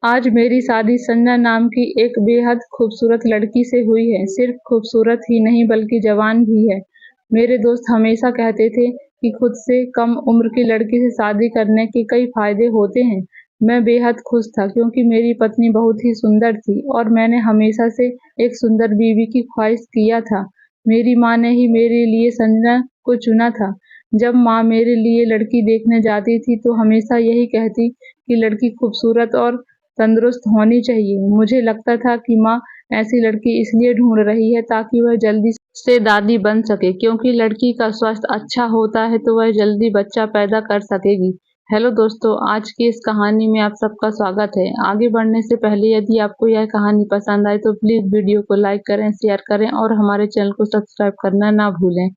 आज मेरी शादी संजना नाम की एक बेहद खूबसूरत लड़की से हुई है। सिर्फ खूबसूरत ही नहीं बल्कि जवान भी है। मेरे दोस्त हमेशा कहते थे कि खुद से कम उम्र की लड़की से शादी करने के कई फायदे होते हैं। मैं बेहद खुश था क्योंकि मेरी पत्नी बहुत ही सुंदर थी और मैंने हमेशा से एक सुंदर बीवी की ख्वाहिश किया था। मेरी माँ ने ही मेरे लिए संजना को चुना था। जब माँ मेरे लिए लड़की देखने जाती थी तो हमेशा यही कहती कि लड़की खूबसूरत और तंदुरुस्त होनी चाहिए। मुझे लगता था कि माँ ऐसी लड़की इसलिए ढूंढ रही है ताकि वह जल्दी से दादी बन सके, क्योंकि लड़की का स्वास्थ्य अच्छा होता है तो वह जल्दी बच्चा पैदा कर सकेगी। हेलो दोस्तों, आज की इस कहानी में आप सबका स्वागत है। आगे बढ़ने से पहले यदि आपको यह कहानी पसंद आए तो प्लीज वीडियो को लाइक करें, शेयर करें और हमारे चैनल को सब्सक्राइब करना ना भूलें।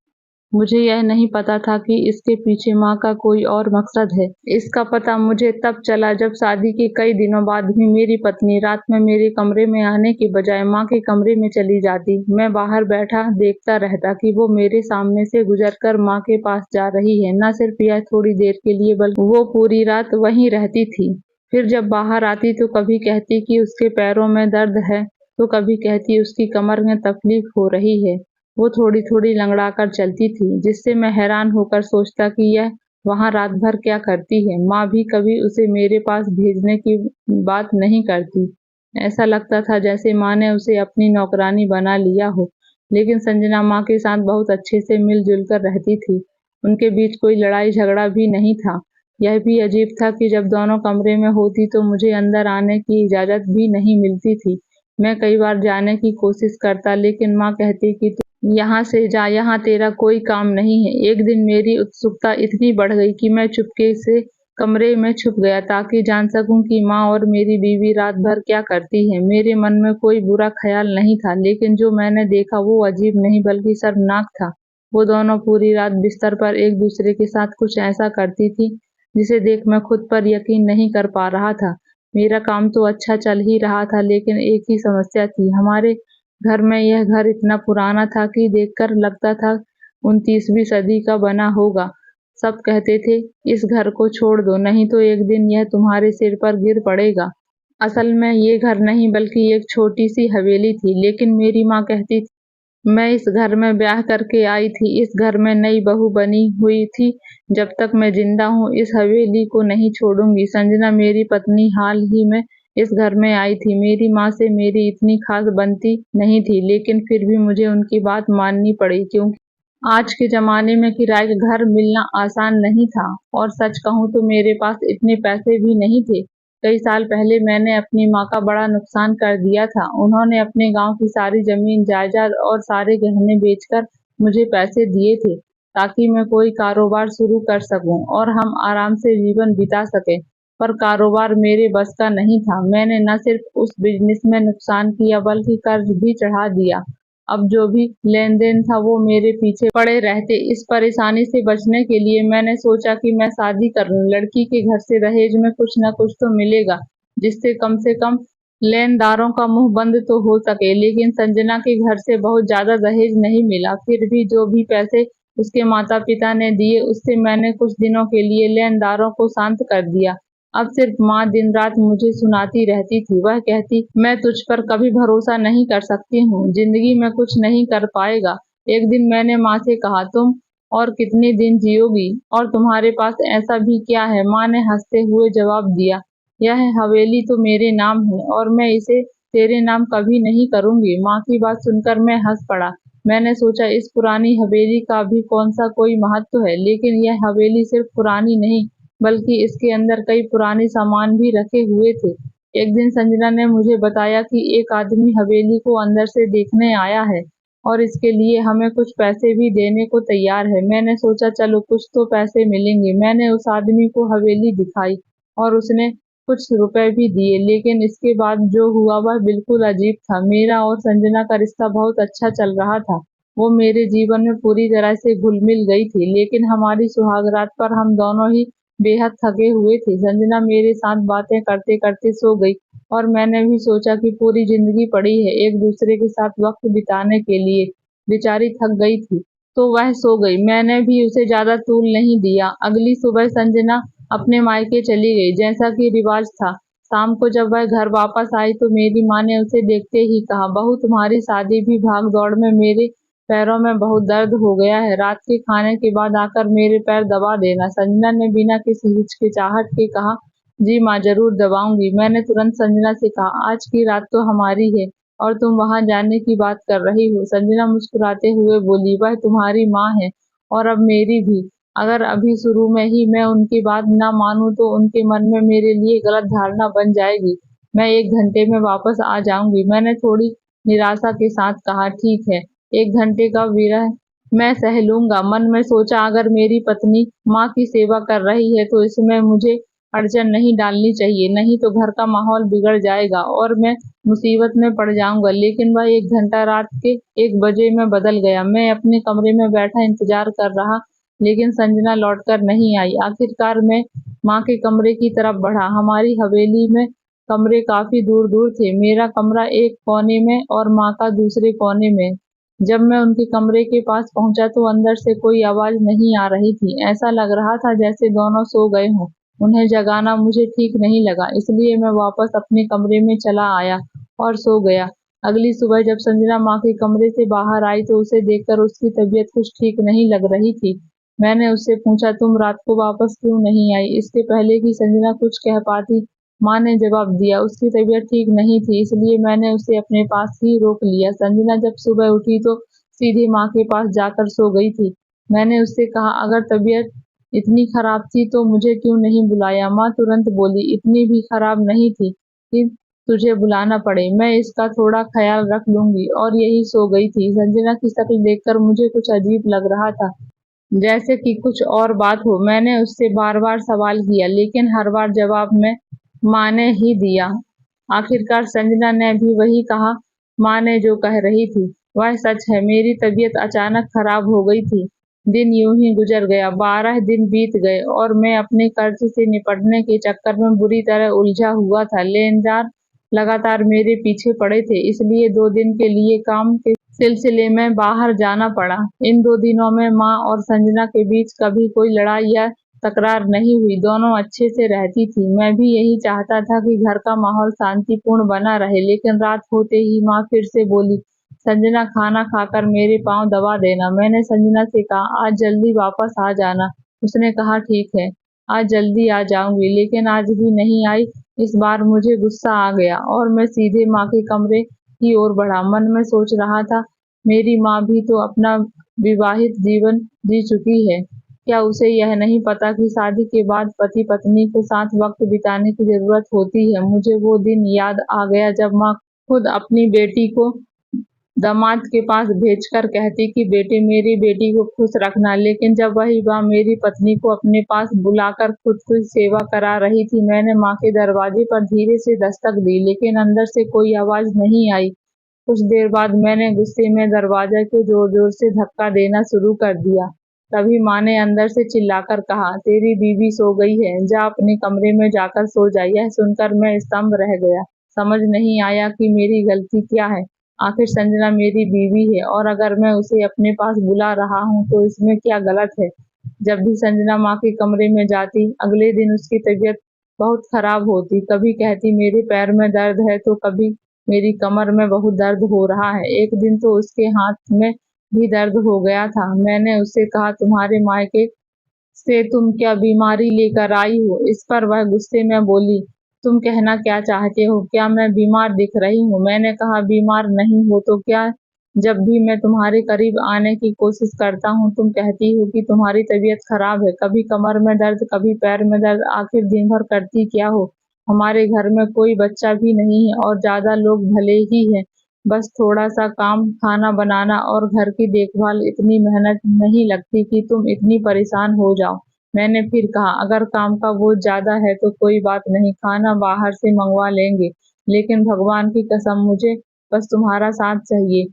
मुझे यह नहीं पता था कि इसके पीछे माँ का कोई और मकसद है। इसका पता मुझे तब चला जब शादी के कई दिनों बाद भी मेरी पत्नी रात में मेरे कमरे में आने के बजाय माँ के कमरे में चली जाती। मैं बाहर बैठा देखता रहता कि वो मेरे सामने से गुजरकर माँ के पास जा रही है। न सिर्फ यह थोड़ी देर के लिए बल्कि वो पूरी रात वहीं रहती थी। फिर जब बाहर आती तो कभी कहती कि उसके पैरों में दर्द है, तो कभी कहती उसकी कमर में तकलीफ हो रही है। वो थोड़ी-थोड़ी लंगड़ाकर चलती थी, जिससे मैं हैरान होकर सोचता कि यह वहाँ रात भर क्या करती है। माँ भी कभी उसे मेरे पास भेजने की बात नहीं करती। ऐसा लगता था जैसे माँ ने उसे अपनी नौकरानी बना लिया हो। लेकिन संजना माँ के साथ बहुत अच्छे से मिलजुल कर रहती थी। उनके बीच कोई लड़ाई झगड़ा भी नहीं था। यह भी अजीब था कि जब दोनों कमरे में होती तो मुझे अंदर आने की इजाज़त भी नहीं मिलती थी। मैं कई बार जाने की कोशिश करता, लेकिन माँ कहती कि यहाँ से जा, यहाँ तेरा कोई काम नहीं है। एक दिन मेरी उत्सुकता इतनी बढ़ गई कि मैं चुपके से कमरे में छुप गया ताकि जान सकूं कि माँ और मेरी बीवी रात भर क्या करती है। मेरे मन में कोई बुरा ख्याल नहीं था, लेकिन जो मैंने देखा वो अजीब नहीं बल्कि शर्मनाक था। वो दोनों पूरी रात बिस्तर पर एक दूसरे के साथ कुछ ऐसा करती थी जिसे देख मैं खुद पर यकीन नहीं कर पा रहा था। मेरा काम तो अच्छा चल ही रहा था, लेकिन एक ही समस्या थी। हमारे घर में यह घर इतना पुराना था कि देखकर लगता था 29वीं सदी का बना होगा। सब कहते थे इस घर को छोड़ दो, नहीं तो एक दिन यह तुम्हारे सिर पर गिर पड़ेगा। असल में ये घर नहीं बल्कि एक छोटी सी हवेली थी, लेकिन मेरी माँ कहती थी मैं इस घर में ब्याह करके आई थी, इस घर में नई बहू बनी हुई थी। जब तक मैं जिंदा हूँ इस हवेली को नहीं छोड़ूंगी। संजना मेरी पत्नी हाल ही में इस घर में आई थी। मेरी माँ से मेरी इतनी खास बनती नहीं थी, लेकिन फिर भी मुझे उनकी बात माननी पड़ी, क्योंकि आज के ज़माने में किराए का घर मिलना आसान नहीं था और सच कहूँ तो मेरे पास इतने पैसे भी नहीं थे। कई साल पहले मैंने अपनी माँ का बड़ा नुकसान कर दिया था। उन्होंने अपने गांव की सारी जमीन जायदाद और सारे गहने बेचकर मुझे पैसे दिए थे ताकि मैं कोई कारोबार शुरू कर सकूं और हम आराम से जीवन बिता सकें। पर कारोबार मेरे बस का नहीं था। मैंने न सिर्फ उस बिजनेस में नुकसान किया बल्कि कर्ज भी चढ़ा दिया। अब जो भी लेन-देन था वो मेरे पीछे पड़े रहते। इस परेशानी से बचने के लिए मैंने सोचा कि मैं शादी कर लूं। लड़की के घर से दहेज में कुछ न कुछ तो मिलेगा, जिससे कम से कम लेनदारों का मुंह बंद तो हो सके। लेकिन संजना के घर से बहुत ज्यादा दहेज नहीं मिला। फिर भी जो भी पैसे उसके माता-पिता ने दिए उससे मैंने कुछ दिनों के लिए लेनदारों को शांत कर दिया। अब सिर्फ माँ दिन रात मुझे सुनाती रहती थी। वह कहती मैं तुझ पर कभी भरोसा नहीं कर सकती हूँ, जिंदगी में कुछ नहीं कर पाएगा। एक दिन मैंने माँ से कहा तुम और कितने दिन जियोगी और तुम्हारे पास ऐसा भी क्या है। माँ ने हंसते हुए जवाब दिया यह हवेली तो मेरे नाम है और मैं इसे तेरे नाम कभी नहीं करूंगी। माँ की बात सुनकर मैं हंस पड़ा। मैंने सोचा इस पुरानी हवेली का भी कौन सा कोई महत्व है, लेकिन यह हवेली सिर्फ पुरानी नहीं बल्कि इसके अंदर कई पुराने सामान भी रखे हुए थे। एक दिन संजना ने मुझे बताया कि एक आदमी हवेली को अंदर से देखने आया है और इसके लिए हमें कुछ पैसे भी देने को तैयार है। मैंने सोचा चलो कुछ तो पैसे मिलेंगे। मैंने उस आदमी को हवेली दिखाई और उसने कुछ रुपए भी दिए, लेकिन इसके बाद जो हुआ वह बिल्कुल अजीब था। मेरा और संजना का रिश्ता बहुत अच्छा चल रहा था। वो मेरे जीवन में पूरी तरह से घुल मिल गई थी, लेकिन हमारी सुहागरात पर हम दोनों ही बेहद थके हुए थे। संजना मेरे साथ बातें करते करते सो गई और मैंने भी सोचा कि पूरी जिंदगी पड़ी है एक दूसरे के साथ वक्त बिताने के लिए। बेचारी थक गई थी तो वह सो गई। मैंने भी उसे ज्यादा तूल नहीं दिया। अगली सुबह संजना अपने मायके चली गई जैसा कि रिवाज था। शाम को जब वह घर वापस आई तो मेरी माँ ने उसे देखते ही कहा, बहू तुम्हारी शादी भी भाग दौड़ में मेरे पैरों में बहुत दर्द हो गया है। रात के खाने के बाद आकर मेरे पैर दबा देना। संजना ने बिना किसी हिचकिचाहट के कहा, जी माँ जरूर दबाऊंगी। मैंने तुरंत संजना से कहा, आज की रात तो हमारी है और तुम वहां जाने की बात कर रही हो। संजना मुस्कुराते हुए बोली, वह तुम्हारी माँ है और अब मेरी भी। अगर अभी शुरू में ही मैं उनकी बात ना मानूं तो उनके मन में मेरे लिए गलत धारणा बन जाएगी। मैं 1 घंटे में वापस आ जाऊंगी। मैंने थोड़ी निराशा के साथ कहा, ठीक है, 1 घंटे का विरह मैं सह लूंगा। मन में सोचा, अगर मेरी पत्नी माँ की सेवा कर रही है तो इसमें मुझे अड़चन नहीं डालनी चाहिए, नहीं तो घर का माहौल बिगड़ जाएगा और मैं मुसीबत में पड़ जाऊंगा। लेकिन वह 1 घंटा रात के 1 बजे में बदल गया। मैं अपने कमरे में बैठा इंतजार कर रहा, लेकिन संजना लौटकर नहीं आई। आखिरकार मैं माँ के कमरे की तरफ बढ़ा। हमारी हवेली में कमरे काफी दूर दूर थे। मेरा कमरा एक कोने में और माँ का दूसरे कोने में। जब मैं उनके कमरे के पास पहुंचा तो अंदर से कोई आवाज नहीं आ रही थी। ऐसा लग रहा था जैसे दोनों सो गए हों। उन्हें जगाना मुझे ठीक नहीं लगा, इसलिए मैं वापस अपने कमरे में चला आया और सो गया। अगली सुबह जब संजना माँ के कमरे से बाहर आई तो उसे देखकर उसकी तबीयत कुछ ठीक नहीं लग रही थी। मैंने उससे पूछा, तुम रात को वापस क्यों नहीं आई? इसके पहले कि संजना कुछ कह पाती, माँ ने जवाब दिया, उसकी तबीयत ठीक नहीं थी, इसलिए मैंने उसे अपने पास ही रोक लिया। संजना जब सुबह उठी तो सीधे माँ के पास जाकर सो गई थी। मैंने उससे कहा, अगर तबीयत इतनी खराब थी तो मुझे क्यों नहीं बुलाया? माँ तुरंत बोली, इतनी भी खराब नहीं थी कि तुझे बुलाना पड़े, मैं इसका थोड़ा ख्याल रख लूंगी। और यही सो गई थी। संजना की शक्ल देखकर मुझे कुछ अजीब लग रहा था, जैसे कि कुछ और बात हो। मैंने उससे बार बार सवाल किया, लेकिन हर बार जवाब में माँ ने ही दिया। आखिरकार संजना ने भी वही कहा। माँ ने जो कह रही थी वह सच है। मेरी तबीयत अचानक खराब हो गई थी। दिन यूं ही गुजर गया। 12 दिन बीत गए और मैं अपने कर्ज से निपटने के चक्कर में बुरी तरह उलझा हुआ था। लेनदार लगातार मेरे पीछे पड़े थे, इसलिए 2 दिन के लिए काम के सिलसिले में बाहर जाना पड़ा। इन 2 दिनों में माँ और संजना के बीच कभी कोई लड़ाई या तकरार नहीं हुई। दोनों अच्छे से रहती थी। मैं भी यही चाहता था कि घर का माहौल शांतिपूर्ण बना रहे, लेकिन रात होते ही माँ फिर से बोली, संजना खाना खाकर मेरे पाँव दबा देना। मैंने संजना से कहा, आज जल्दी वापस आ जाना। उसने कहा, ठीक है, आज जल्दी आ जाऊंगी, लेकिन आज भी नहीं आई। इस बार मुझे गुस्सा आ गया और मैं सीधे माँ के कमरे की ओर बढ़ा। मन में सोच रहा था, मेरी माँ भी तो अपना विवाहित जीवन जी चुकी है। क्या उसे यह नहीं पता कि शादी के बाद पति पत्नी को साथ वक्त बिताने की जरूरत होती है? मुझे वो दिन याद आ गया जब माँ खुद अपनी बेटी को दामाद के पास भेजकर कहती कि बेटे मेरी बेटी को खुश रखना, लेकिन जब वही माँ मेरी पत्नी को अपने पास बुलाकर खुद की सेवा करा रही थी। मैंने माँ के दरवाजे पर धीरे से दस्तक दी, लेकिन अंदर से कोई आवाज नहीं आई। कुछ देर बाद मैंने गुस्से में दरवाजे को जोर जोर से धक्का देना शुरू कर दिया। तभी माँ ने अंदर से चिल्लाकर कहा, तेरी बीवी सो गई है, जा अपने कमरे में जाकर सो जा। यह सुनकर मैं स्तंभ रह गया। समझ नहीं आया कि मेरी गलती क्या है। आखिर संजना मेरी बीवी है और अगर मैं उसे अपने पास बुला रहा हूँ तो इसमें क्या गलत है? जब भी संजना माँ के कमरे में जाती, अगले दिन उसकी तबीयत बहुत खराब होती। कभी कहती मेरे पैर में दर्द है तो कभी मेरी कमर में बहुत दर्द हो रहा है। एक दिन तो उसके हाथ में भी दर्द हो गया था। मैंने उससे कहा, तुम्हारे मायके से तुम क्या बीमारी लेकर आई हो? इस पर वह गुस्से में बोली, तुम कहना क्या चाहते हो? क्या मैं बीमार दिख रही हूँ? मैंने कहा, बीमार नहीं हो तो क्या? जब भी मैं तुम्हारे करीब आने की कोशिश करता हूँ तुम कहती हो कि तुम्हारी तबीयत खराब है। कभी कमर में दर्द, कभी पैर में दर्द। आखिर दिन भर करती क्या हो? हमारे घर में कोई बच्चा भी नहीं है और ज्यादा लोग भले ही हैं। बस थोड़ा सा काम, खाना बनाना और घर की देखभाल, इतनी मेहनत नहीं लगती कि तुम इतनी परेशान हो जाओ। मैंने फिर कहा, अगर काम का बोझ ज्यादा है तो कोई बात नहीं, खाना बाहर से मंगवा लेंगे, लेकिन भगवान की कसम मुझे बस तुम्हारा साथ चाहिए।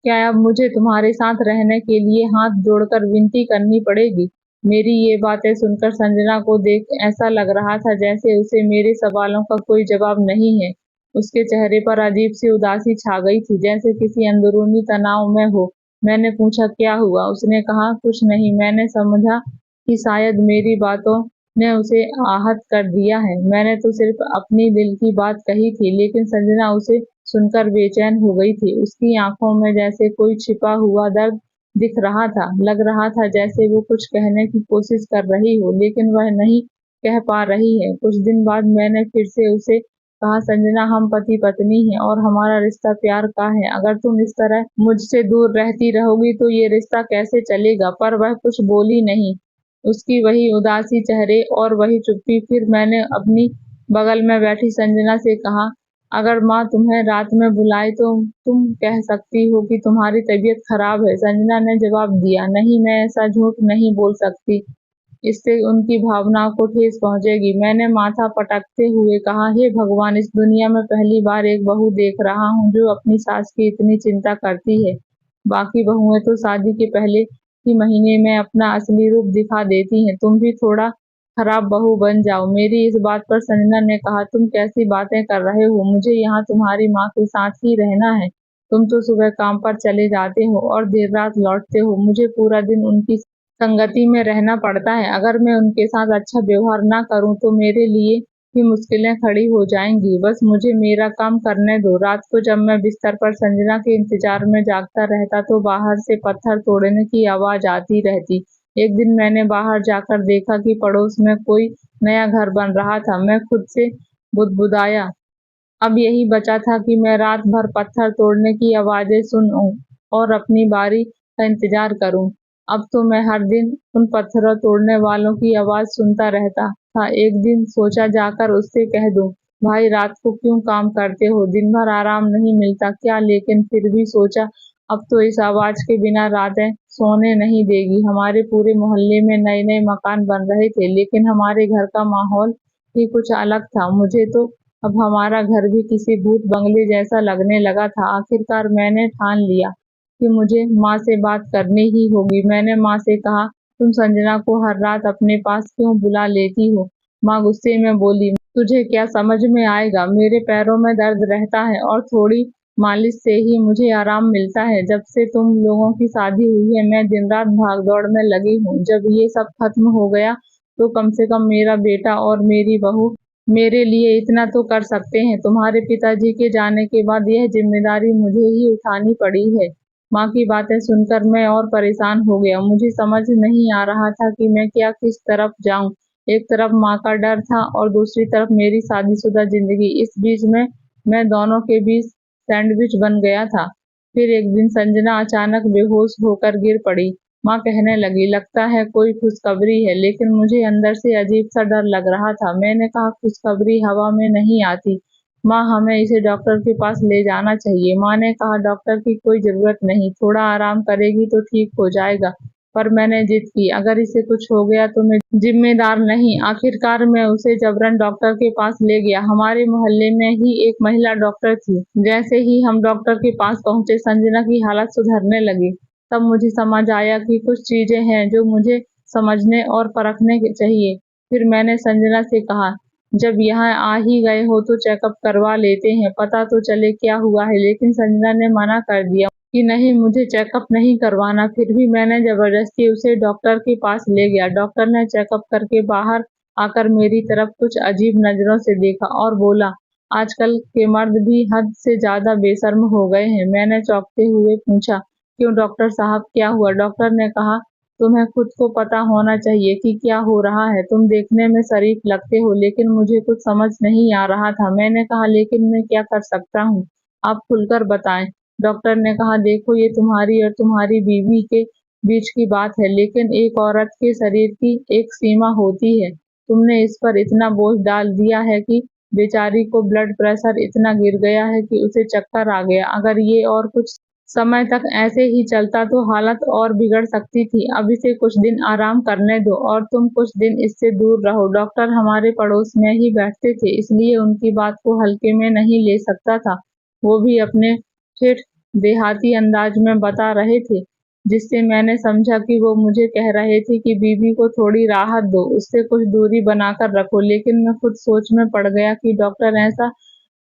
क्या अब मुझे तुम्हारे साथ रहने के लिए हाथ जोड़कर विनती करनी पड़ेगी? मेरी ये बातें सुनकर संजना को देख ऐसा लग रहा था जैसे उसे मेरे सवालों का कोई जवाब नहीं है। उसके चेहरे पर अजीब सी उदासी छा गई थी, जैसे किसी अंदरूनी तनाव में हो। मैंने पूछा, क्या हुआ? उसने कहा, कुछ नहीं। मैंने समझा कि शायद मेरी बातों ने उसे आहत कर दिया है। मैंने तो सिर्फ अपनी दिल की बात कही थी, लेकिन संजना उसे सुनकर बेचैन हो गई थी। उसकी आंखों में जैसे कोई छिपा हुआ दर्द दिख रहा था। लग रहा था जैसे वो कुछ कहने की कोशिश कर रही हो, लेकिन वह नहीं कह पा रही है। कुछ दिन बाद मैंने फिर से उसे कहा, संजना, हम पति पत्नी हैं और हमारा रिश्ता प्यार का है। अगर तुम इस तरह मुझसे दूर रहती रहोगी तो ये रिश्ता कैसे चलेगा? पर वह कुछ बोली नहीं। उसकी वही उदासी चेहरे और वही चुप्पी। फिर मैंने अपनी बगल में बैठी संजना से कहा, अगर माँ तुम्हें रात में बुलाए तो तुम कह सकती हो कि तुम्हारी तबीयत खराब है। संजना ने जवाब दिया, नहीं, मैं ऐसा झूठ नहीं बोल सकती, इससे उनकी भावनाओं को ठेस पहुंचेगी। मैंने माथा पटकते हुए कहा, हे भगवान, इस दुनिया में पहली बार एक बहू देख रहा हूँ जो अपनी सास की इतनी चिंता करती है। बाकी बहुएं तो शादी के पहले ही महीने में अपना असली रूप दिखा देती हैं। तुम भी थोड़ा खराब बहू बन जाओ। मेरी इस बात पर संजना ने कहा, तुम कैसी बातें कर रहे हो? मुझे यहाँ तुम्हारी माँ के साथ ही रहना है। तुम तो सुबह काम पर चले जाते हो और देर रात लौटते हो। मुझे पूरा दिन उनकी संगति में रहना पड़ता है। अगर मैं उनके साथ अच्छा व्यवहार ना करूं तो मेरे लिए भी मुश्किलें खड़ी हो जाएंगी। बस मुझे मेरा काम करने दो। रात को जब मैं बिस्तर पर संजना के इंतजार में जागता रहता तो बाहर से पत्थर तोड़ने की आवाज आती रहती। एक दिन मैंने बाहर जाकर देखा कि पड़ोस में कोई नया घर बन रहा था। मैं खुद से बुदबुदाया, अब यही बचा था कि मैं रात भर पत्थर तोड़ने की आवाजें सुनूं और अपनी बारी का इंतजार करूं। अब तो मैं हर दिन उन पत्थरों तोड़ने वालों की आवाज सुनता रहता था। एक दिन सोचा जाकर उससे कह दूं, भाई, रात को क्यों काम करते हो? दिन भर आराम नहीं मिलता क्या? लेकिन फिर भी सोचा, अब तो इस आवाज के बिना रातें सोने नहीं देगी। हमारे पूरे मोहल्ले में नए नए मकान बन रहे थे, लेकिन हमारे घर का माहौल ही कुछ अलग था। मुझे तो अब हमारा घर भी किसी भूत बंगले जैसा लगने लगा था। आखिरकार मैंने ठान लिया कि मुझे माँ से बात करनी ही होगी। मैंने माँ से कहा, तुम संजना को हर रात अपने पास क्यों बुला लेती हो? माँ गुस्से में बोली, तुझे क्या समझ में आएगा? मेरे पैरों में दर्द रहता है और थोड़ी मालिश से ही मुझे आराम मिलता है। जब से तुम लोगों की शादी हुई है मैं दिन रात भाग दौड़ में लगी हूँ। जब ये सब खत्म हो गया तो कम से कम मेरा बेटा और मेरी बहू मेरे लिए इतना तो कर सकते हैं। तुम्हारे पिताजी के जाने के बाद यह जिम्मेदारी मुझे ही उठानी पड़ी है। माँ की बातें सुनकर मैं और परेशान हो गया। मुझे समझ नहीं आ रहा था कि मैं क्या किस तरफ जाऊं। एक तरफ माँ का डर था और दूसरी तरफ मेरी शादीशुदा जिंदगी। इस बीच में मैं दोनों के बीच सैंडविच बन गया था। फिर एक दिन संजना अचानक बेहोश होकर गिर पड़ी। माँ कहने लगी, लगता है कोई खुशखबरी है, लेकिन मुझे अंदर से अजीब सा डर लग रहा था। मैंने कहा, खुशखबरी हवा में नहीं आती। माँ, हमें इसे डॉक्टर के पास ले जाना चाहिए। माँ ने कहा, डॉक्टर की कोई जरूरत नहीं, थोड़ा आराम करेगी तो ठीक हो जाएगा। पर मैंने जिद की, अगर इसे कुछ हो गया तो मैं जिम्मेदार नहीं। आखिरकार मैं उसे जबरन डॉक्टर के पास ले गया। हमारे मोहल्ले में ही एक महिला डॉक्टर थी। जैसे ही हम डॉक्टर के पास पहुंचे संजना की हालत सुधरने लगी। तब मुझे समझ आया कि कुछ चीजें हैं जो मुझे समझने और परखने चाहिए। फिर मैंने संजना से कहा, जब यहाँ आ ही गए हो तो चेकअप करवा लेते हैं, पता तो चले क्या हुआ है। लेकिन संजना ने मना कर दिया कि नहीं, मुझे चेकअप नहीं करवाना। फिर भी मैंने जबरदस्ती उसे डॉक्टर के पास ले गया। डॉक्टर ने चेकअप करके बाहर आकर मेरी तरफ कुछ अजीब नजरों से देखा और बोला, आजकल के मर्द भी हद से ज्यादा बेशर्म हो गए हैं। मैंने चौंकते हुए पूछा, क्यों डॉक्टर साहब, क्या हुआ? डॉक्टर ने कहा, तुम्हें खुद को पता होना चाहिए कि क्या हो रहा है। तुम देखने में शरीफ लगते हो, लेकिन मुझे कुछ समझ नहीं आ रहा था। मैंने कहा, लेकिन मैं क्या कर सकता हूँ? आप खुलकर बताएं। डॉक्टर ने कहा, देखो, ये तुम्हारी और तुम्हारी बीवी के बीच की बात है, लेकिन एक औरत के शरीर की एक सीमा होती है। तुमने इस पर इतना बोझ डाल दिया है कि बेचारी को ब्लड प्रेशर इतना गिर गया है कि उसे चक्कर आ गया। अगर ये और कुछ समय तक ऐसे ही चलता तो हालत और बिगड़ सकती थी। अब इसे कुछ दिन आराम करने दो और तुम कुछ दिन इससे दूर रहो। डॉक्टर हमारे पड़ोस में ही बैठते थे, इसलिए उनकी बात को हल्के में नहीं ले सकता था। वो भी अपने ठेठ देहाती अंदाज में बता रहे थे, जिससे मैंने समझा कि वो मुझे कह रहे थे कि बीवी को थोड़ी राहत दो, उससे कुछ दूरी बनाकर रखो। लेकिन मैं खुद सोच में पड़ गया कि डॉक्टर ऐसा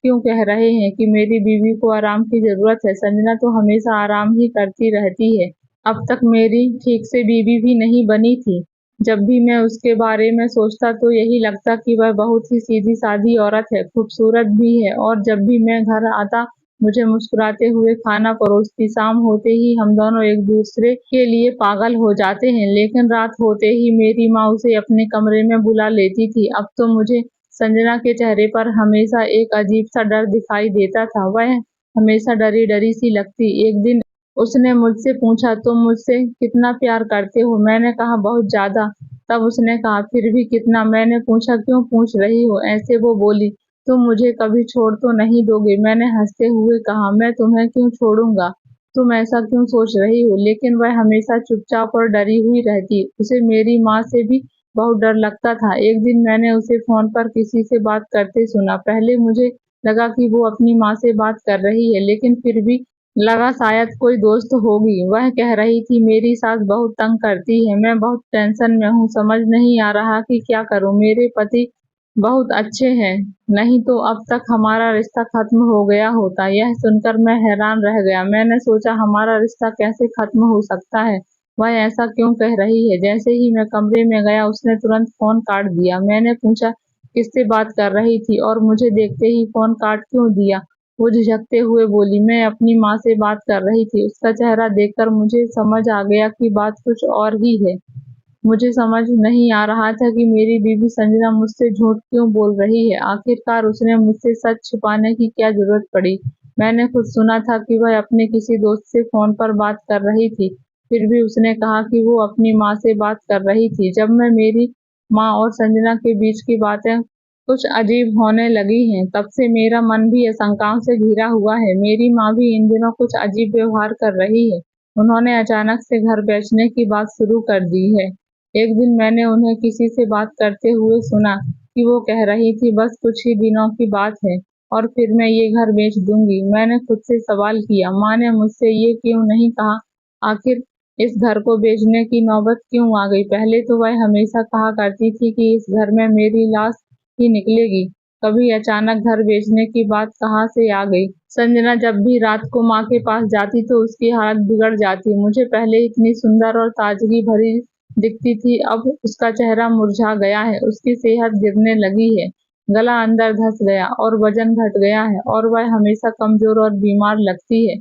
क्यों कह रहे हैं कि मेरी बीवी को आराम की जरूरत है? संजना तो हमेशा आराम ही करती रहती है। अब तक मेरी ठीक से बीवी भी नहीं बनी थी। जब भी मैं उसके बारे में सोचता तो यही लगता कि वह बहुत ही सीधी-सादी औरत है, खूबसूरत भी है और जब भी मैं घर आता मुझे मुस्कुराते हुए खाना परोसती। शाम होते ही हम दोनों एक-दूसरे के लिए पागल हो जाते हैं, लेकिन रात होते ही मेरी माँ उसे अपने कमरे में बुला लेती थी। अब तो मुझे संजना के चेहरे पर हमेशा एक अजीब-सा डर दिखाई देता था। वह हमेशा डरी-डरी सी लगती। एक दिन उसने मुझसे पूछा, तुम मुझसे कितना प्यार करते हो? मैंने कहा, बहुत ज़्यादा। तब उसने कहा, फिर भी कितना? मैंने पूछा, क्यों पूछ रही हो ऐसे? वो बोली, तुम मुझे कभी छोड़ तो नहीं दोगे? मैंने हंसते हुए कहा, मैं तुम्हें क्यों छोड़ूंगा? तुम ऐसा क्यों सोच रही हो? लेकिन वह हमेशा चुपचाप और डरी हुई रहती। उसे मेरी माँ से भी बहुत डर लगता था। एक दिन मैंने उसे फोन पर किसी से बात करते सुना। पहले मुझे लगा कि वो अपनी माँ से बात कर रही है, लेकिन फिर भी लगा शायद कोई दोस्त होगी। वह कह रही थी, मेरी सास बहुत तंग करती है, मैं बहुत टेंशन में हूँ, समझ नहीं आ रहा कि क्या करूँ। मेरे पति बहुत अच्छे हैं, नहीं तो अब तक हमारा रिश्ता खत्म हो गया होता। यह सुनकर मैं हैरान रह गया। मैंने सोचा, हमारा रिश्ता कैसे खत्म हो सकता है? वह ऐसा क्यों कह रही है? जैसे ही मैं कमरे में गया उसने तुरंत फोन काट दिया। मैंने पूछा, किससे बात कर रही थी और मुझे देखते ही फोन काट क्यों दिया? वो झिझकते हुए बोली, मैं अपनी माँ से बात कर रही थी। उसका चेहरा देखकर मुझे समझ आ गया कि बात कुछ और ही है। मुझे समझ नहीं आ रहा था कि मेरी बीवी संजना मुझसे झूठ क्यों बोल रही है। आखिरकार उसने मुझसे सच छुपाने की क्या जरूरत पड़ी? मैंने खुद सुना था कि वह अपने किसी दोस्त से फोन पर बात कर रही थी। फिर भी उसने कहा कि वो अपनी माँ से बात कर रही थी। जब मैं मेरी माँ और संजना के बीच की बातें कुछ अजीब होने लगी हैं, तब से मेरा मन भी आशंकाओं से घिरा हुआ है। मेरी माँ भी इन दिनों कुछ अजीब व्यवहार कर रही है। उन्होंने अचानक से घर बेचने की बात शुरू कर दी है। एक दिन मैंने उन्हें किसी से बात करते हुए सुना कि वो कह रही थी, बस कुछ ही दिनों की बात है और फिर मैं ये घर बेच दूंगी। मैंने खुद से सवाल किया, माँ ने मुझसे ये क्यों नहीं कहा? आखिर इस घर को बेचने की नौबत क्यों आ गई? पहले तो वह हमेशा कहा करती थी कि इस घर में मेरी लाश ही निकलेगी। कभी अचानक घर बेचने की बात कहाँ से आ गई? संजना जब भी रात को माँ के पास जाती तो उसकी हालत बिगड़ जाती। मुझे पहले इतनी सुंदर और ताजगी भरी दिखती थी, अब उसका चेहरा मुरझा गया है, उसकी सेहत गिरने लगी है, गला अंदर धंस गया और वजन घट गया है और वह हमेशा कमजोर और बीमार लगती है।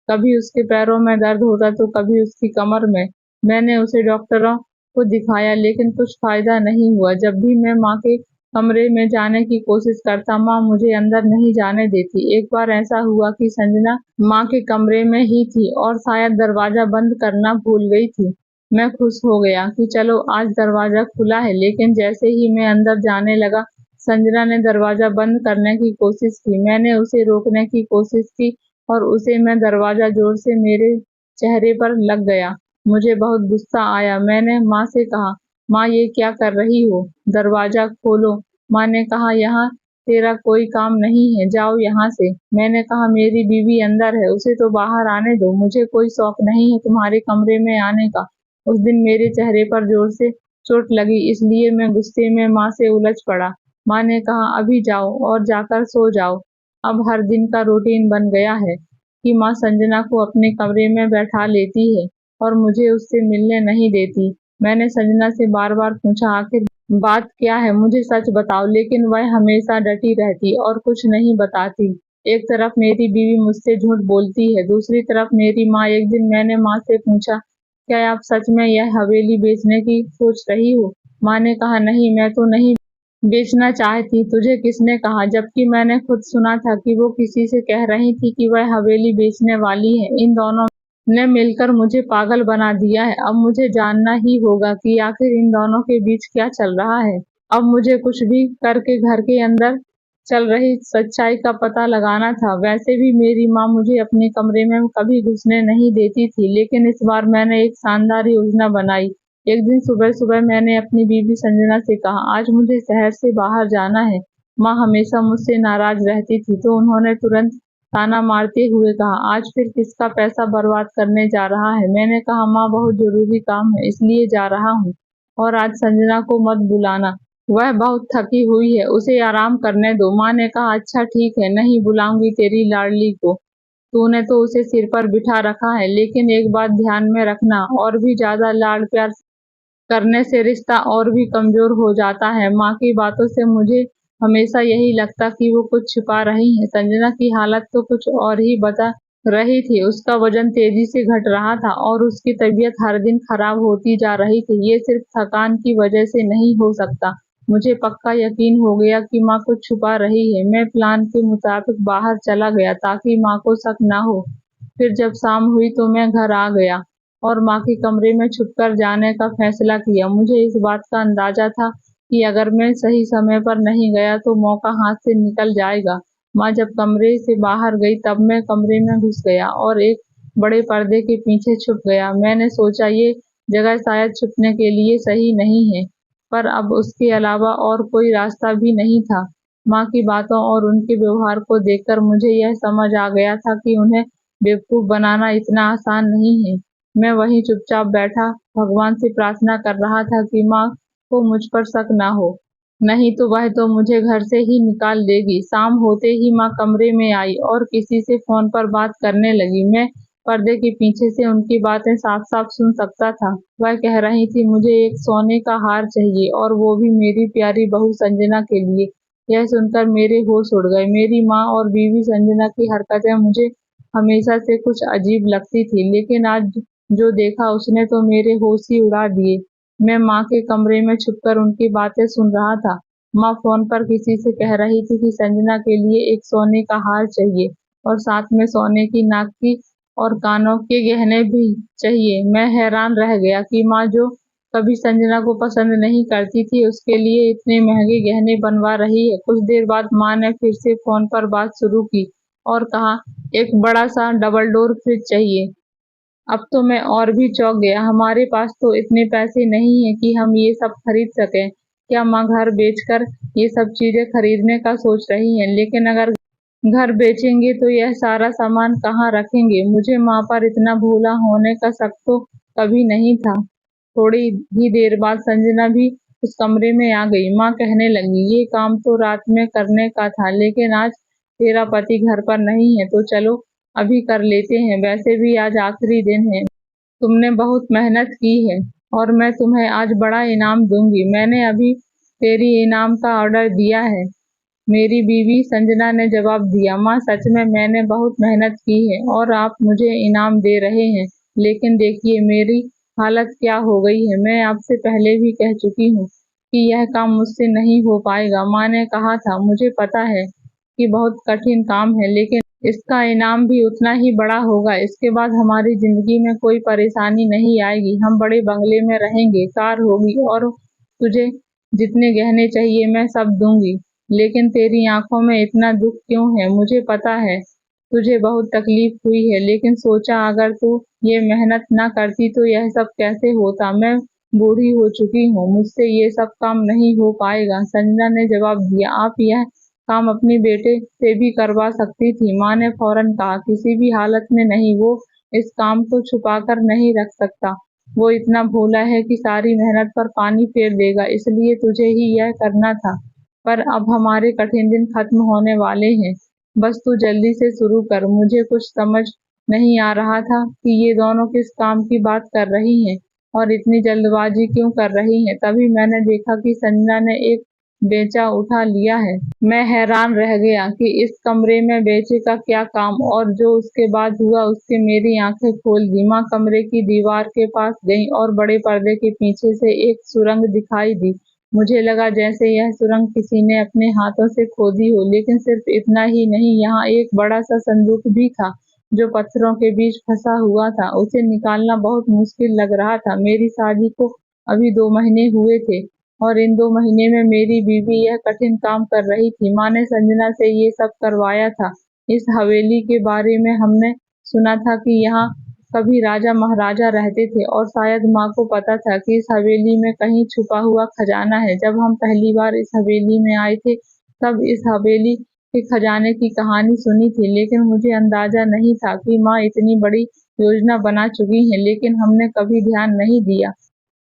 कभी उसके पैरों में दर्द होता तो कभी उसकी कमर में। मैंने उसे डॉक्टरों को दिखाया, लेकिन कुछ फायदा नहीं हुआ। जब भी मैं माँ के कमरे में जाने की कोशिश करता, माँ मुझे अंदर नहीं जाने देती। एक बार ऐसा हुआ कि संजना माँ के कमरे में ही थी और शायद दरवाजा बंद करना भूल गई थी। मैं खुश हो गया कि चलो आज दरवाजा खुला है, लेकिन जैसे ही मैं अंदर जाने लगा, संजना ने दरवाजा बंद करने की कोशिश की। मैंने उसे रोकने की कोशिश की और उसे मैं दरवाजा जोर से मेरे चेहरे पर लग गया। मुझे बहुत गुस्सा आया। मैंने माँ से कहा, माँ ये क्या कर रही हो? दरवाजा खोलो। माँ ने कहा, यहाँ तेरा कोई काम नहीं है, जाओ यहाँ से। मैंने कहा, मेरी बीवी अंदर है, उसे तो बाहर आने दो, मुझे कोई शौक नहीं है तुम्हारे कमरे में आने का। उस दिन मेरे चेहरे पर जोर से चोट लगी, इसलिए मैं गुस्से में माँ से उलझ पड़ा। माँ ने कहा, अभी जाओ और जाकर सो जाओ। अब हर दिन का रूटीन बन गया है कि माँ संजना को अपने कमरे में बैठा लेती है और मुझे उससे मिलने नहीं देती। मैंने संजना से बार-बार पूछा, आखिर बात क्या है? मुझे सच बताओ, लेकिन वह हमेशा डटी रहती और कुछ नहीं बताती। एक तरफ मेरी बीवी मुझसे झूठ बोलती है, दूसरी तरफ मेरी माँ। एक दिन मैंने माँ से पूछा, क्या आप सच में यह हवेली बेचने की सोच रही हो? माँ ने कहा, नहीं, मैं तो नहीं बेचना चाहती। तुझे किसने कहा? जबकि मैंने खुद सुना था कि वो किसी से कह रही थी कि वह हवेली बेचने वाली है। इन दोनों ने मिलकर मुझे पागल बना दिया है। अब मुझे जानना ही होगा कि आखिर इन दोनों के बीच क्या चल रहा है। अब मुझे कुछ भी करके घर के अंदर चल रही सच्चाई का पता लगाना था। वैसे भी मेरी माँ मुझे अपने कमरे में कभी घुसने नहीं देती थी, लेकिन इस बार मैंने एक शानदार योजना बनाई। एक दिन सुबह-सुबह मैंने अपनी बीवी संजना से कहा, आज मुझे शहर से बाहर जाना है। माँ हमेशा मुझसे नाराज रहती थी, तो उन्होंने तुरंत ताना मारते हुए कहा, आज फिर किसका पैसा बर्बाद करने जा रहा है? मैंने कहा, माँ बहुत जरूरी काम है, इसलिए जा रहा हूँ और आज संजना को मत बुलाना। वह बहुत थकी हुई है, उसे आराम करने दो। माँ ने कहा, अच्छा ठीक है, नहीं बुलाऊंगी तेरी लाडली को। तूने तो उसे सिर पर बिठा रखा है, लेकिन एक बात ध्यान में रखना, और भी ज्यादा लाड प्यार करने से रिश्ता और भी कमजोर हो जाता है। माँ की बातों से मुझे हमेशा यही लगता कि वो कुछ छुपा रही हैं। संजना की हालत तो कुछ और ही बता रही थी। उसका वजन तेजी से घट रहा था और उसकी तबीयत हर दिन खराब होती जा रही थी। ये सिर्फ थकान की वजह से नहीं हो सकता। मुझे पक्का यकीन हो गया कि माँ कुछ छुपा रही है। मैं प्लान के मुताबिक बाहर चला गया ताकि माँ को शक न हो। फिर जब शाम हुई तो मैं घर आ गया और माँ के कमरे में छुपकर जाने का फैसला किया। मुझे इस बात का अंदाजा था कि अगर मैं सही समय पर नहीं गया तो मौका हाथ से निकल जाएगा। माँ जब कमरे से बाहर गई तब मैं कमरे में घुस गया और एक बड़े पर्दे के पीछे छुप गया। मैंने सोचा ये जगह शायद छुपने के लिए सही नहीं है, पर अब उसके अलावा और कोई रास्ता भी नहीं था। माँ की बातों और उनके व्यवहार को देखकर मुझे यह समझ आ गया था कि उन्हें बेवकूफ बनाना इतना आसान नहीं है। मैं वहीं चुपचाप बैठा भगवान से प्रार्थना कर रहा था कि माँ को मुझ पर शक ना हो, नहीं तो वह तो मुझे घर से ही निकाल देगी। शाम होते ही माँ कमरे में आई और किसी से फोन पर बात करने लगी। मैं पर्दे के पीछे से उनकी बातें साफ-साफ सुन सकता था। वह कह रही थी, मुझे एक सोने का हार चाहिए और वो भी मेरी प्यारी बहू संजना के लिए। यह सुनकर मेरे होश उड़ गए। मेरी माँ और बीवी संजना की हरकतें मुझे हमेशा से कुछ अजीब लगती थी, लेकिन आज जो देखा उसने तो मेरे होश ही उड़ा दिए। मैं माँ के कमरे में छुपकर उनकी बातें सुन रहा था। माँ फोन पर किसी से कह रही थी कि संजना के लिए एक सोने का हार चाहिए और साथ में सोने की नाक की और कानों के गहने भी चाहिए। मैं हैरान रह गया कि माँ जो कभी संजना को पसंद नहीं करती थी उसके लिए इतने महंगे गहने बनवा रही है। कुछ देर बाद माँ ने फिर से फोन पर बात शुरू की और कहा, एक बड़ा सा डबल डोर फ्रिज चाहिए। अब तो मैं और भी चौंक गया। हमारे पास तो इतने पैसे नहीं हैं कि हम ये सब खरीद सकें। क्या माँ घर बेचकर ये सब चीजें खरीदने का सोच रही हैं? लेकिन अगर घर बेचेंगे तो यह सारा सामान कहाँ रखेंगे? मुझे माँ पर इतना भोला होने का शक तो कभी नहीं था। थोड़ी ही देर बाद संजना भी उस कमरे में आ गई। माँ कहने लगी, ये काम तो रात में करने का था, लेकिन आज तेरा पति घर पर नहीं है तो चलो अभी कर लेते हैं। वैसे भी आज आखिरी दिन है। तुमने बहुत मेहनत की है और मैं तुम्हें आज बड़ा इनाम दूंगी। मैंने अभी तेरी इनाम का ऑर्डर दिया है। मेरी बीवी संजना ने जवाब दिया, माँ सच में मैंने बहुत मेहनत की है और आप मुझे इनाम दे रहे हैं, लेकिन देखिए मेरी हालत क्या हो गई है। मैं आपसे पहले भी कह चुकी हूँ कि यह काम मुझसे नहीं हो पाएगा। माँ ने कहा था, मुझे पता है कि बहुत कठिन काम है, लेकिन इसका इनाम भी उतना ही बड़ा होगा। इसके बाद हमारी जिंदगी में कोई परेशानी नहीं आएगी। हम बड़े बंगले में रहेंगे, कार होगी और तुझे जितने गहने चाहिए मैं सब दूंगी। लेकिन तेरी आंखों में इतना दुख क्यों है? मुझे पता है तुझे बहुत तकलीफ हुई है, लेकिन सोचा अगर तू ये मेहनत ना करती तो यह सब कैसे होता। मैं बूढ़ी हो चुकी हूँ, मुझसे ये सब काम नहीं हो पाएगा। संजना ने जवाब दिया, आप यह काम अपने बेटे से भी करवा सकती थी। माँ ने फौरन कहा, किसी भी हालत में नहीं, वो इस काम को छुपा कर नहीं रख सकता। वो इतना भोला है कि सारी मेहनत पर पानी फेर देगा, इसलिए तुझे ही यह करना था। पर अब हमारे कठिन दिन खत्म होने वाले हैं। बस तू जल्दी से शुरू कर। मुझे कुछ समझ नहीं आ रहा था कि ये दोनों किस काम की बात कर रही हैं और इतनी जल्दबाजी क्यों कर रही हैं। तभी मैंने देखा कि संजना ने एक बेचा उठा लिया है। मैं हैरान रह गया कि इस कमरे में बेचे का क्या काम, और जो उसके बाद हुआ उससे मेरी आंखें खोल दी। माँ कमरे की दीवार के पास गई और बड़े पर्दे के पीछे से एक सुरंग दिखाई दी। मुझे लगा जैसे यह सुरंग किसी ने अपने हाथों से खोदी हो, लेकिन सिर्फ इतना ही नहीं, यहाँ एक बड़ा सा संदूक भी था जो पत्थरों के बीच फंसा हुआ था। उसे निकालना बहुत मुश्किल लग रहा था। मेरी शादी को अभी 2 महीने हुए थे और इन 2 महीने में मेरी बीवी यह कठिन काम कर रही थी। माँ ने संजना से ये सब करवाया था। इस हवेली के बारे में हमने सुना था कि यहाँ कभी राजा महाराजा रहते थे और शायद माँ को पता था कि इस हवेली में कहीं छुपा हुआ खजाना है। जब हम पहली बार इस हवेली में आए थे तब इस हवेली के खजाने की कहानी सुनी थी, लेकिन मुझे अंदाजा नहीं था कि माँ इतनी बड़ी योजना बना चुकी हैं। लेकिन हमने कभी ध्यान नहीं दिया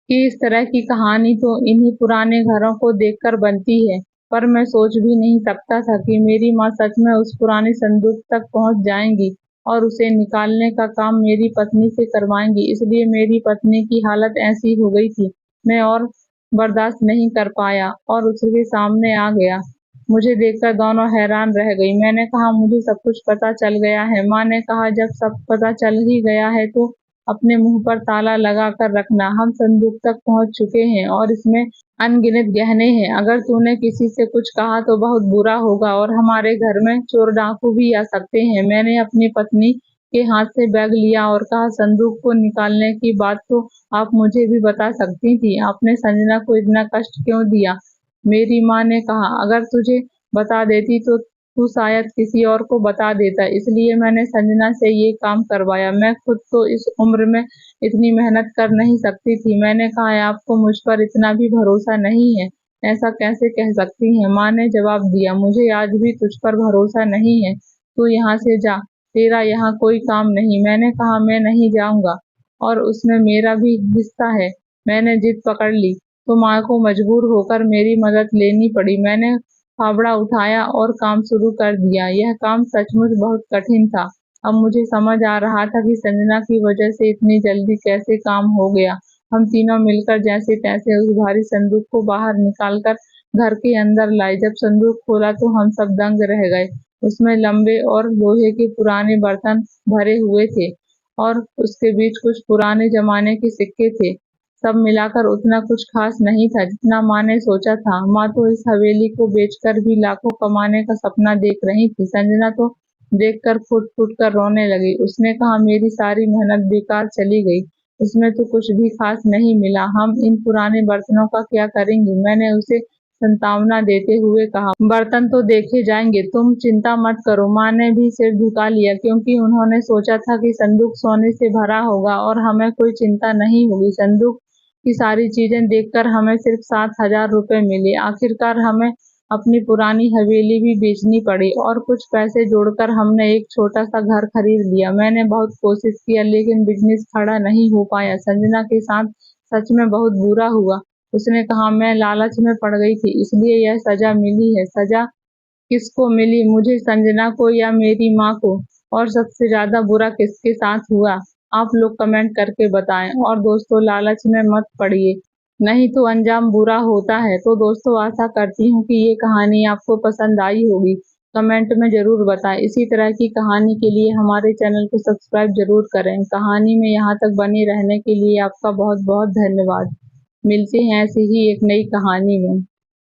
कि इस तरह की कहानी तो इन्हीं पुराने घरों को देखकर बनती है। पर मैं सोच भी नहीं सकता था कि मेरी माँ सच में उस पुराने संदूक तक पहुंच जाएंगी और उसे निकालने का काम मेरी पत्नी से करवाएंगी। इसलिए मेरी पत्नी की हालत ऐसी हो गई थी। मैं और बर्दाश्त नहीं कर पाया और उसके सामने आ गया। मुझे देखकर दोनों हैरान रह गई। मैंने कहा, मुझे सब कुछ पता चल गया है। माँ ने कहा, जब सब पता चल ही गया है तो अपने मुंह पर ताला लगा कर रखना। हम संदूक तक पहुंच चुके हैं और इसमें अनगिनत गहने हैं। अगर तूने किसी से कुछ कहा तो बहुत बुरा होगा और हमारे घर में चोर डाकू भी आ सकते हैं। मैंने अपनी पत्नी के हाथ से बैग लिया और कहा, संदूक को निकालने की बात तो आप मुझे भी बता सकती थी। आपने संजना को इतना कष्ट क्यों दिया? मेरी माँ ने कहा, अगर तुझे बता देती तो तू शायद किसी और को बता देता, इसलिए मैंने संजना से ये काम करवाया। मैं खुद तो इस उम्र में इतनी मेहनत कर नहीं सकती थी। मैंने कहा, आपको मुझ पर इतना भी भरोसा नहीं है? ऐसा कैसे कह सकती हैं? माँ ने जवाब दिया, मुझे आज भी तुझ पर भरोसा नहीं है। तू यहाँ से जा, तेरा यहाँ कोई काम नहीं। मैंने कहा, मैं नहीं जाऊंगा और उसमें मेरा भी हिस्सा है। मैंने जिद पकड़ ली तो माँ को मजबूर होकर मेरी मदद लेनी पड़ी। मैंने फावड़ा उठाया और काम शुरू कर दिया। यह काम सचमुच बहुत कठिन था। अब मुझे समझ आ रहा था कि संजना की वजह से इतनी जल्दी कैसे काम हो गया। हम तीनों मिलकर जैसे तैसे उस भारी संदूक को बाहर निकालकर घर के अंदर लाए। जब संदूक खोला तो हम सब दंग रह गए। उसमें लंबे और लोहे के पुराने बर्तन भरे हुए थे और उसके बीच कुछ पुराने जमाने के सिक्के थे। सब मिलाकर उतना कुछ खास नहीं था जितना माँ ने सोचा था। माँ तो इस हवेली को बेचकर भी लाखों कमाने का सपना देख रही थी। संजना तो देखकर फूट फूट कर रोने लगी। उसने कहा, मेरी सारी मेहनत बेकार चली गई। इसमें तो कुछ भी खास नहीं मिला। हम इन पुराने बर्तनों का क्या करेंगे? मैंने उसे सांत्वना देते हुए कहा, बर्तन तो देखे जाएंगे, तुम चिंता मत करो। माँ ने भी सिर झुका लिया क्योंकि उन्होंने सोचा था कि संदूक सोने से भरा होगा और हमें कोई चिंता नहीं होगी। संदूक की सारी चीजें देखकर हमें सिर्फ 7,000 रुपए मिले। आखिरकार हमें अपनी पुरानी हवेली भी बेचनी पड़ी और कुछ पैसे जोड़कर हमने एक छोटा सा घर खरीद लिया। मैंने बहुत कोशिश किया लेकिन बिजनेस खड़ा नहीं हो पाया। संजना के साथ सच में बहुत बुरा हुआ। उसने कहा, मैं लालच में पड़ गई थी इसलिए यह सजा मिली है। सजा किसको मिली, मुझे, संजना को या मेरी माँ को? और सबसे ज्यादा बुरा किसके साथ हुआ? आप लोग कमेंट करके बताएं। और दोस्तों, लालच में मत पड़िए, नहीं तो अंजाम बुरा होता है। तो दोस्तों, आशा करती हूँ कि ये कहानी आपको पसंद आई होगी। कमेंट में जरूर बताएं। इसी तरह की कहानी के लिए हमारे चैनल को सब्सक्राइब जरूर करें। कहानी में यहाँ तक बने रहने के लिए आपका बहुत बहुत धन्यवाद। मिलते हैं ऐसी ही एक नई कहानी में।